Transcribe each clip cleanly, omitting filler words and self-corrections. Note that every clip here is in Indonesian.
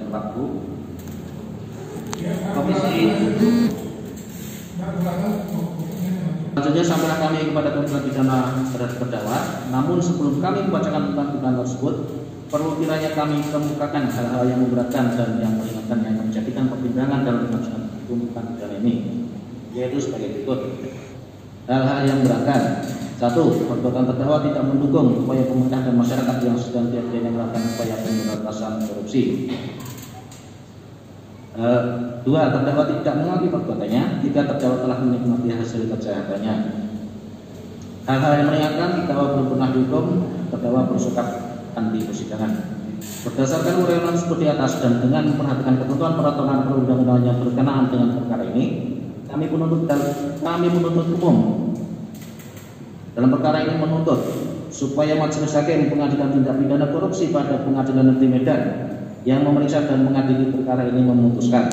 Waktu komisi selanjutnya sampailah kami kepada tuntutan pidana terhadap terdakwa. Namun sebelum kami membacakan tuntutan pidana tersebut, perlu kiranya kami kemukakan hal-hal yang memberatkan dan yang meringankan yang menjadikan pertimbangan dalam pengajuan tuntutan pidana ini, yaitu sebagai berikut. Hal-hal yang memberatkan: 1. Perbuatan terdakwa tidak mendukung upaya pemerintah dan masyarakat yang sedang diadanya melakukan upaya pemberantasan korupsi. 2. Terdakwa tidak mengakui perbuatannya. 3. Terdakwa telah menikmati hasil kejahatannya. Hal-hal yang meringankan: terdakwa belum pernah dihukum, terdakwa bersikap anti persidangan. Berdasarkan uraian seperti atas dan dengan memperhatikan ketentuan peraturan perundang-undangan yang berkenaan dengan perkara ini, kami menuntut umum dalam perkara ini menuntut supaya Majelis Hakim Pengadilan Tindak Pidana Korupsi pada Pengadilan Negeri Medan yang memeriksa dan mengadili perkara ini memutuskan: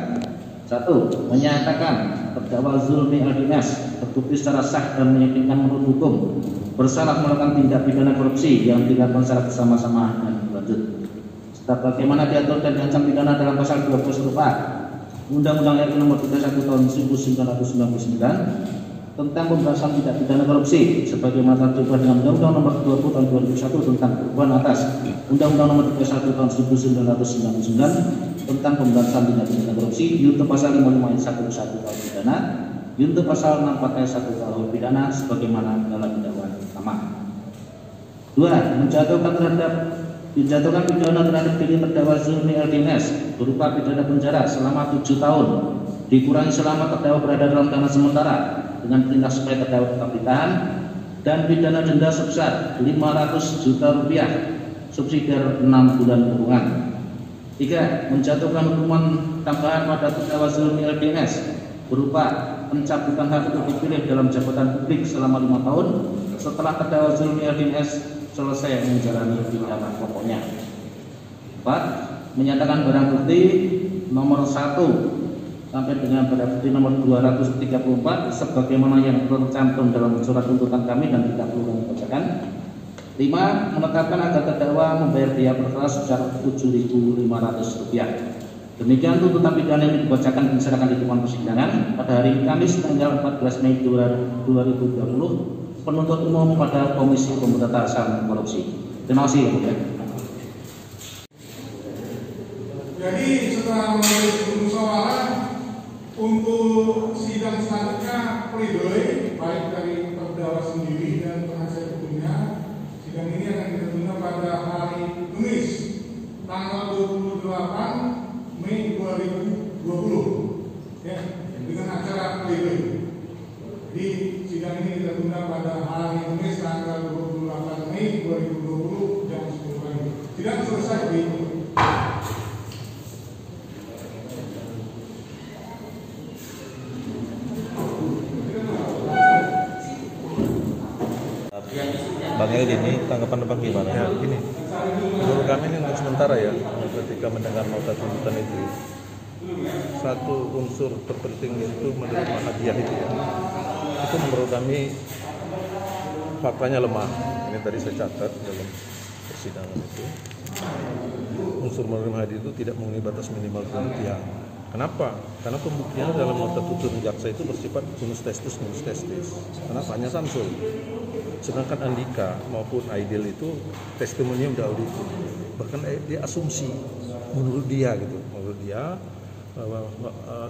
1. Menyatakan terdakwa Zulmi Aldinaz terbukti secara sah dan meyakinkan menurut hukum bersalah melakukan tindak pidana korupsi yang dilakukan secara bersama-sama dan berlanjut sebagaimana diatur dan diancam pidana dalam pasal 12 huruf A Undang-Undang RI Nomor 31 Tahun 1999 tentang pemberantasan tindak pidana korupsi sebagaimana terubah dengan Undang-Undang Nomor 20 Tahun 2001 tentang perubahan atas Undang-Undang Nomor 31 Tahun 1999 tentang pemberantasan tindak pidana korupsi, yaitu pasal 55 ayat 1 KUH pidana, yaitu pasal 64 ayat 1 KUH pidana sebagaimana dalam dakwaan pertama. 2. Menjatuhkan pidana terhadap diri terdakwa Zulmi Aldinaz berupa pidana penjara selama 7 tahun dikurangi selama terdakwa berada dalam tahanan sementara dengan perintah supaya terdakwa tetap ditahan, dan pidana denda sebesar 500 juta rupiah subsidiar 6 bulan kurungan. 3. Menjatuhkan hukuman tambahan pada terdakwa Zulmi Aldinaz berupa pencabutan hak untuk dipilih dalam jabatan publik selama 5 tahun setelah terdakwa Zulmi Aldinaz selesai menjalani pidana pokoknya. 4. Menyatakan barang bukti nomor 1 sampai dengan barang bukti nomor 234 sebagaimana yang tercantum dalam surat tuntutan kami dan tidak perlu kami bacakan. 5. Menetapkan agar terdakwa membayar biaya perkara sebesar Rp7.500. Demikian tuntutan pidana ini dibacakan dan diserahkan di depan persidangan pada hari Kamis tanggal 14 Mei 2020 penuntut umum pada Komisi Pemberantasan Korupsi. Terima kasih. Jadi setelah melalui musyawarah untuk sidang selanjutnya pledoi baik dari terdakwa sendiri dan penasihat hukumnya, sidang ini akan ditunda pada hari Kamis tanggal 28 Mei 2020 ya, dengan acara pledoi. Di sidang ini kita tunda pada hari Kamis tanggal 28 Mei 2020 jam 10 pagi. Sidang selesai di Bang Edi, ini tanggapan Bang gimana? Ya, gini, menurut kami ini untuk sementara ya, ketika mendengar nota tuntutan itu, satu unsur terpenting itu menerima hadiah itu ya. Itu menurut kami faktanya lemah. Ini tadi saya catat dalam persidangan itu. Unsur menerima hadiah itu tidak memenuhi batas minimal pembuktian. Kenapa? Karena pembuktian dalam nota tuntutan jaksa itu bersifat nunus testis. Kenapa? Hanya Samsul. Sedangkan Andika maupun Aidil itu testimonium Daudi itu bahkan dia asumsi menurut dia bahwa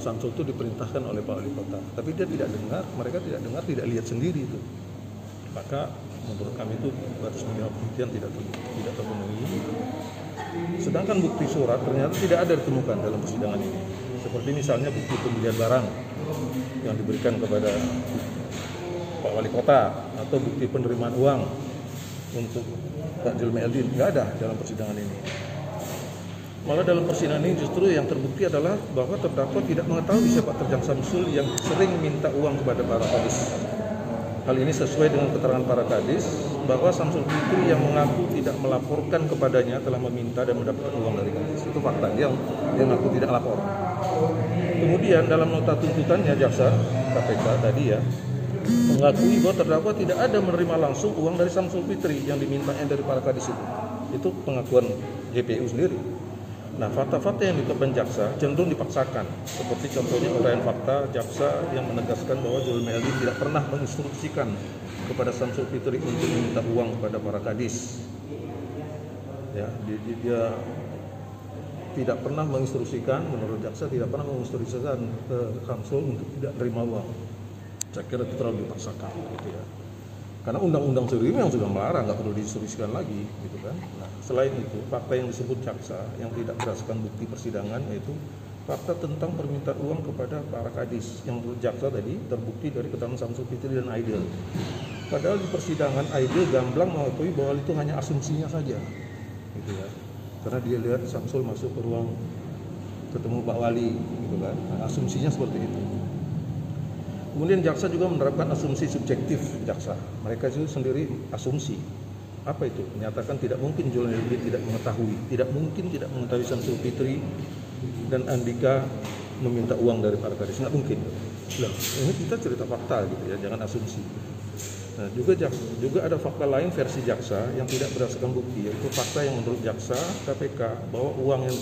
Samsul itu diperintahkan oleh Pak Wali Kota, tapi dia tidak dengar, mereka tidak dengar, tidak lihat sendiri itu. Maka menurut kami itu batas minimal pembuktian tidak terpenuhi. Sedangkan bukti surat ternyata tidak ada ditemukan dalam persidangan ini. Seperti misalnya bukti pembelian barang yang diberikan kepada Pak Wali Kota atau bukti penerimaan uang untuk Pak Zulmi Aldinaz, nggak ada dalam persidangan ini. Malah dalam persidangan ini justru yang terbukti adalah bahwa terdakwa tidak mengetahui siapa Terjang Samsul yang sering minta uang kepada para kadis. Hal ini sesuai dengan keterangan para kadis bahwa Samsul Fitri yang mengaku tidak melaporkan kepadanya telah meminta dan mendapatkan uang dari kadis. Itu fakta, dia mengaku tidak lapor. Kemudian dalam nota tuntutannya jaksa KPK tadi ya mengakui bahwa terdakwa tidak ada menerima langsung uang dari Samsul Fitri yang dimintanya dari para kadis itu. Itu pengakuan JPU sendiri. Nah, fakta-fakta yang ditetapkan jaksa cenderung dipaksakan, seperti contohnya uraian fakta jaksa yang menegaskan bahwa Joel Meldi tidak pernah menginstruksikan kepada Syamsul Fitri untuk meminta uang kepada para kadis. Ya, dia tidak pernah menginstruksikan, menurut jaksa tidak pernah menginstruksikan ke Syamsul untuk tidak terima uang. Saya kira itu terlalu dipaksakan, gitu ya. Karena undang-undang sendiri yang sudah melarang, nggak perlu diinstruksikan lagi, gitu kan. Nah, selain itu, fakta yang disebut jaksa yang tidak berdasarkan bukti persidangan yaitu fakta tentang permintaan uang kepada para kadis yang menurut jaksa tadi terbukti dari keterangan Syamsul Fitri dan Aidil. Padahal di persidangan Aidil gamblang mengakui bahwa itu hanya asumsinya saja, gitu ya. Karena dia lihat Syamsul masuk ke ruang ketemu Pak Wali, gitu kan. Nah, asumsinya seperti itu. Kemudian jaksa juga menerapkan asumsi subjektif jaksa. Mereka itu sendiri asumsi. Apa itu? Menyatakan tidak mungkin Joel Meldi tidak mengetahui Syamsul Fitri dan Andika meminta uang dari para kadis. Nggak mungkin. Nah, ini kita cerita fakta gitu ya, jangan asumsi. Nah, juga ada fakta lain versi jaksa yang tidak berdasarkan bukti, yaitu fakta yang menurut jaksa KPK bahwa uang yang